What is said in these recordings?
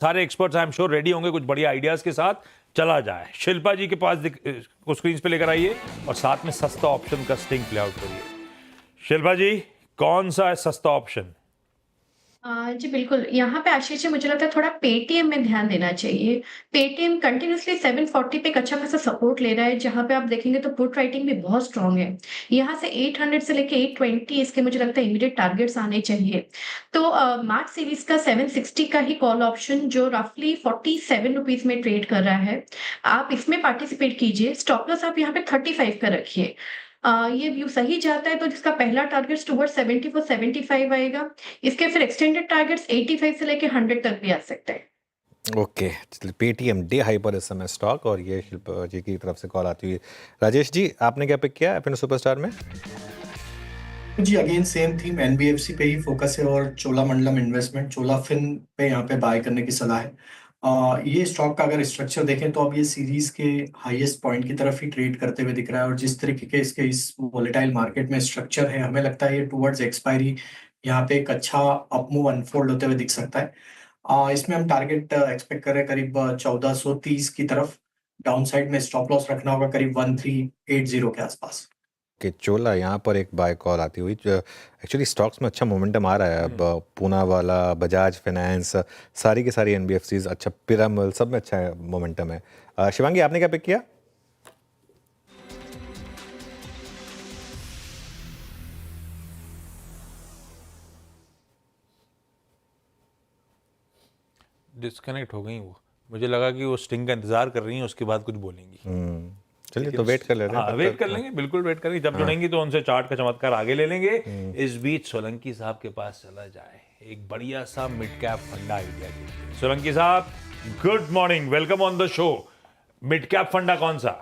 सारे experts I am sure ready होंगे कुछ बढ़िया आइडियाज के साथ। चला जाए, शिल्पा जी के पास को स्क्रीन पे लेकर आइए और साथ में सस्ता ऑप्शन का स्टिंग प्ले आउट करिए। शिल्पा जी, कौन सा है सस्ता ऑप्शन? जी बिल्कुल, यहाँ पे आशीष जी मुझे लगता है थोड़ा पेटीएम में ध्यान देना चाहिए। पेटीएम कंटिन्यूअसली 740 पे एक अच्छा खासा सपोर्ट ले रहा है, जहाँ पे आप देखेंगे तो पुट राइटिंग भी बहुत स्ट्रॉन्ग है। यहाँ से 800 से लेके 820 इसके मुझे लगता है इमीडिएट टारगेट्स आने चाहिए। तो मैक्स सीरीज का 760 का ही कॉल ऑप्शन जो रफली 47 रुपीज़ में ट्रेड कर रहा है, आप इसमें पार्टिसिपेट कीजिए। स्टॉप लॉस आप यहाँ पे 35 का रखिए। ये व्यू सही जाता है तो जिसका पहला टारगेट टुवर्ड्स 74 75 आएगा। इसके फिर एक्सटेंडेड टारगेट्स 85 से लेके 100 तक भी आ सकते हैं। ओके, पेटीएम डे हाई पर इस समय स्टॉक, और ये शिल्पा जी की तरफ से कॉल आती हुई। राजेश जी, आपने क्या पिक किया एफएन सुपरस्टार में? जी अगेन सेम थीम, एनबीएफसी पे ही फोकस है और चोलामंडलम इन्वेस्टमेंट चोलाफिन पे यहाँ पे बाय करने की सलाह है। ये स्टॉक का अगर स्ट्रक्चर देखें तो अब ये सीरीज के हाईएस्ट पॉइंट की तरफ ही ट्रेड करते हुए दिख रहा है, और जिस तरीके के इसके इस वॉलेटाइल मार्केट में स्ट्रक्चर है, हमें लगता है ये टुवर्ड्स एक्सपायरी यहाँ पे एक अच्छा अपमूव अनफोल्ड होते हुए दिख सकता है। इसमें हम टारगेट एक्सपेक्ट कर रहे हैं करीब 1430 की तरफ। डाउन साइड में स्टॉप लॉस रखना होगा करीब 1380 के आसपास। कि चोला यहाँ पर एक बाय कॉल आती हुई। एक्चुअली स्टॉक्स में अच्छा मोमेंटम आ रहा है अब। पूना वाला, बजाज फाइनेंस, सारी की सारी एनबीएफसीज, अच्छा पिरामल, सब में अच्छा मोमेंटम है। शिवांगी, आपने क्या पिक किया? डिस्कनेक्ट हो गई वो, मुझे लगा कि वो स्टिंग का इंतजार कर रही हैं, उसके बाद कुछ बोलेंगी। चलिए तो वेट कर लेते हैं। हाँ, वेट कर लेंगे, बिल्कुल वेट करेंगे। जब जुड़ेंगी तो उनसे चार्ट का चमत्कार आगे ले लेंगे। इस बीच सोलंकी साहब के पास चला जाए एक बढ़िया सा मिड कैप फंडा आइडिया के लिए। सोलंकी साहब, good morning, welcome on the show. Mid cap फंडा कौन सा?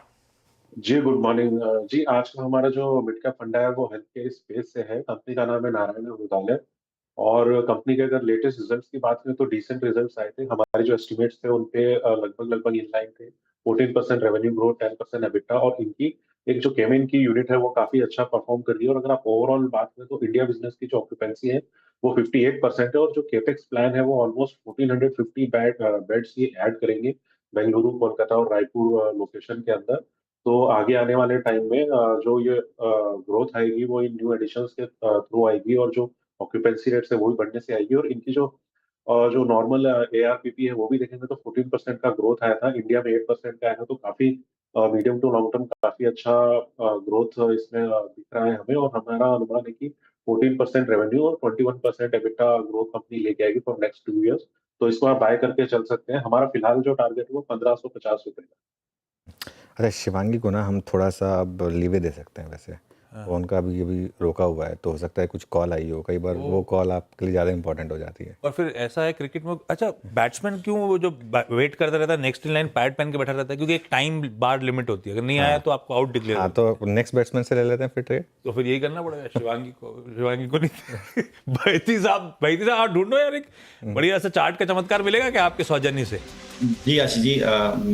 जी गुड मॉर्निंग जी। आज का हमारा जो मिड कैप फंडा है वो हेल्थ केयर स्पेस से है। कंपनी का नाम है नारायण हृदयालय, और कंपनी के अगर लेटेस्ट रिजल्ट्स की बात करें तो डिसेंट रिजल्ट्स आए थे। हमारे जो एस्टिमेट्स थे उनपे लगभग इन लाइन थे। 14% रेवेन्यू ग्रोथ, 10% एबिटा, और इनकी एक जो केमिन की यूनिट है वो काफी अच्छा परफॉर्म कर रही है। और अगर आप ओवरऑल बात करें तो इंडिया बिजनेस की जो ऑक्यूपेंसी है वो 58% है, और जो केपेक्स प्लान है वो ऑलमोस्ट 1450 बेड्स ये ऐड करेंगे बेंगलुरु, कोलकाता और रायपुर लोकेशन के अंदर। तो आगे आने वाले टाइम में जो ये ग्रोथ आएगी वो इन न्यू एडिशंस के थ्रू आएगी, और जो ऑक्यूपेंसी रेट है वो भी बढ़ने से आएगी। और इनकी जो नॉर्मल एआरपीपी है वो भी देखेंगे तो 14% का ग्रोथ आया था। इंडिया में 8% का आया था, तो काफी मीडियम टू लॉन्ग टर्म काफी अच्छा ग्रोथ इसमें दिख रहा है हमें। और हमारा अनुमान है कि 14% रेवेन्यू और 21% एबिटा ग्रोथ कंपनी लेके आएगी फॉर नेक्स्ट 2 इयर्स। तो इसको आप बाय करके चल सकते हैं। हमारा फिलहाल जो टारगेट है वो 1550 रुपए का। अरे शिवांगी को ना हम थोड़ा सा अब लीवे दे सकते हैं वैसे। उनका अभी रोका हुआ है, तो हो सकता है कुछ कॉल आई हो। कई बार वो कॉल आपके लिए ज़्यादा इंपॉर्टेंट हो जाती है। और फिर ऐसा है क्रिकेट में, अच्छा बैट्समैन क्यों वो जो वेट करता रहता है नेक्स्ट इन लाइन पैड पहन के बैठा रहता है? क्योंकि एक टाइम बार लिमिट होती है, अगर नहीं आया तो आपको आउट डिक्लेयर। हाँ, तो नेक्स्ट बैट्समैन से ले लेते हैं फिर ट्रेड। तो फिर यही करना पड़ेगा शिवांगी को नहीं। भाईती साहब आप ढूंढो यार, एक बढ़िया सा चार्ट का चमत्कार मिलेगा क्या आपके सौजन्य से? जी आशीष जी,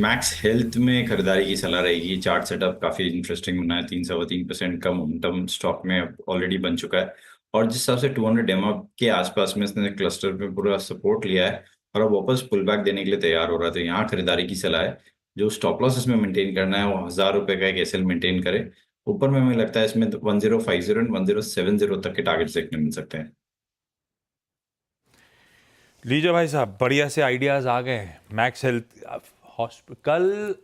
मैक्स हेल्थ में खरीदारी की सलाह रहेगी। चार्ट सेटअप काफी इंटरेस्टिंग बना है। 3-3.5% का मोमेंटम स्टॉक में ऑलरेडी बन चुका है, और जिस हिसाब से 200 डेमा के आसपास में इसने क्लस्टर में पूरा सपोर्ट लिया है और अब वापस पुल बैक देने के लिए तैयार हो रहा है, तो यहाँ खरीदारी की सलाह है। जो स्टॉप लॉस इसमें मेंटेन करना है वो 1000 रुपए का एक एसएल मेंटेन करे। ऊपर में हमें लगता है इसमें 1050 एंड 1070 तक के टारगेट देखने मिल सकते हैं। लीजिए भाई साहब, बढ़िया से आइडियाज आ गए हैं। मैक्स हेल्थ कल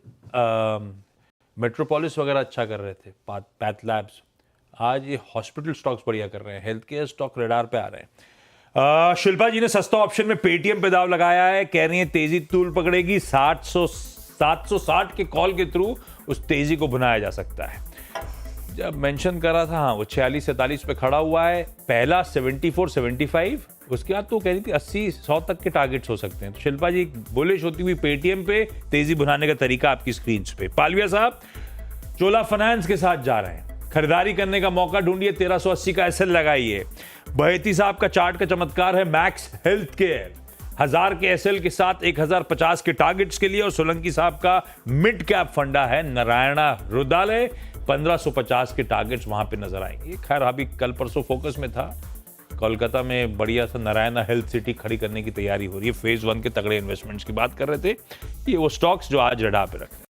मेट्रोपोलिस वगैरह अच्छा कर रहे थे, पैथ लैब्स। आज ये हॉस्पिटल स्टॉक्स बढ़िया कर रहे हैं, हेल्थ केयर स्टॉक रडार पे आ रहे हैं। शिल्पा जी ने सस्ता ऑप्शन में पेटीएम पे दाव लगाया है, कह रही है तेजी तूल पकड़ेगी। 760 के कॉल के थ्रू उस तेजी को भुनाया जा सकता है। जब मेंशन करा था, हाँ, वो 46-47 पे खड़ा हुआ है। पहला 74-75, उसके बाद तो कह रही थी 80-100 तक के टारगेट्स हो सकते हैं। तो शिल्पा जी बुलिश होती हुई पेटीएम पे तेजी भुनाने का तरीका आपकी स्क्रीन पे। पालविया साहब चोला फाइनेंस के साथ जा रहे हैं, खरीदारी करने का मौका ढूंढिए, 1380 का एसएल लगाइए। बहेती साहब का चार्ट का चमत्कार है मैक्स हेल्थ केयर, 1000 के एसएल के साथ 1050 के टारगेट्स के लिए। और सोलंकी साहब का मिड कैप फंडा है नारायणा हृदयालय, 1550 के टारगेट्स वहां पे नजर आएंगे। खैर अभी कल परसों फोकस में था, कोलकाता में बढ़िया सा नारायणा हेल्थ सिटी खड़ी करने की तैयारी हो रही है। फेज 1 के तगड़े इन्वेस्टमेंट्स की बात कर रहे थे। ये वो स्टॉक्स जो आज रडार पे रखे।